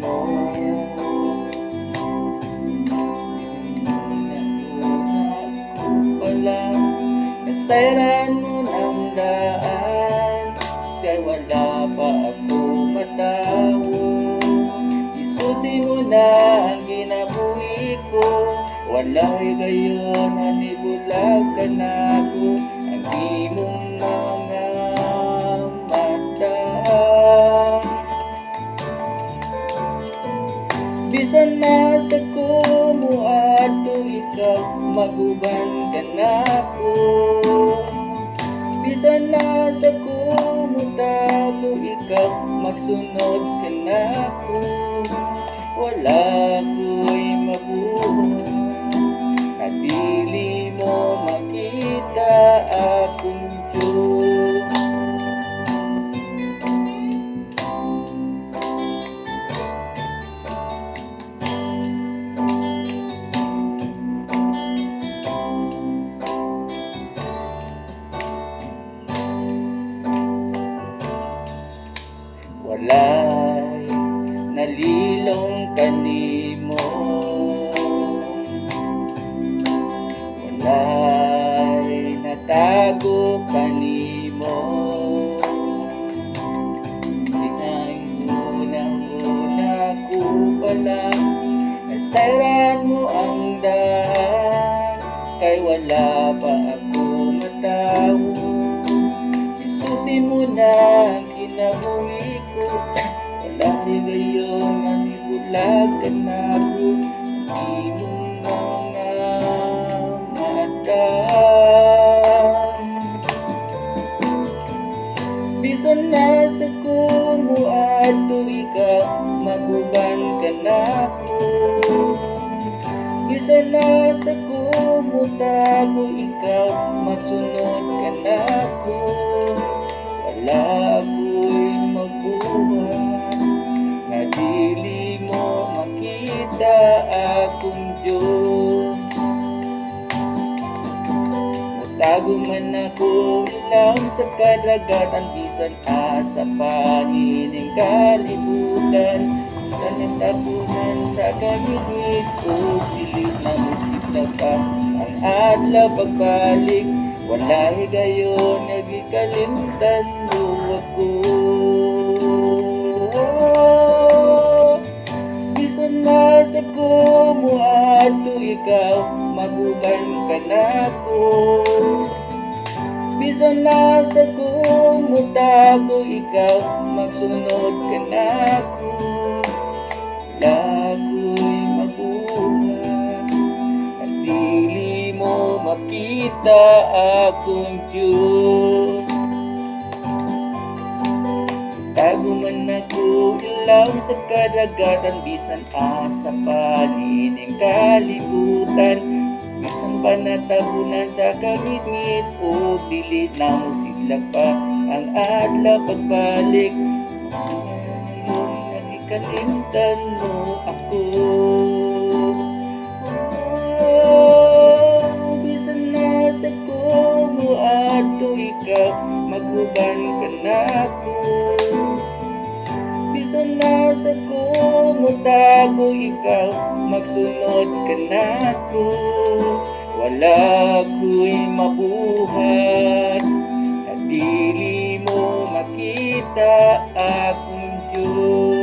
mo. Wala, nasayran mo ng daan, siya'y wala pa ako matawo. Isusin mo na ang kinabuhi ko, wala'y gayon nanibulag ka na ko. Ang imong mga mata, bisan na sa kumuadto ikaw, maguban ka na ko. Bisan na sa kumutago ikaw, magsunod ka na ko. Wala ko'y mabuhay na dili mo makita akong Diyos. Walay nalilong kanimo, walay natago kanimo. Isang unang-una ko palang nasayran mo ang daan, kay wala pa ako matawo. Isusin mo na ang kinabuhi ko, wala'y gayon nanibulag ka na ko. Ang imong mga mata, bisan na sa kumuadto ikaw, maguban ka na ko. Bisan na sa kumutago ikaw, magsunod ka na ko. Wala ko'y mabuhay na dili mo makita akong Diyos. Matago man ako ilang sa kadagatan, bisan asa panining kalibutan. Sa natapunan sa kamingit ko, pilit na musika pa ang adlaw pagbalik. Wala'y gayon nagikalimtan mo ako. Bisan na sa kumuadto ikaw, maguban ka na ko. Bisan na sa kumutago ikaw, magsunod ka na ko. Wala ko'y mabuhay at dili mo makita akong Diyos. Tago man ako ilaw sa kadagatan, bisan asa panining kalibutan. Bisan pa natabunan sa kamingit o dili na mo sila pa ang adlaw pagbalik. Ngayon nagikalimtan mo ako. Bisan na sa kumuadto ikaw, maguban ka na ko. Bisan na sa kumutago ikaw, magsunod ka na ko. Wala ko'y mabuhat na dili mo makita akong Diyos.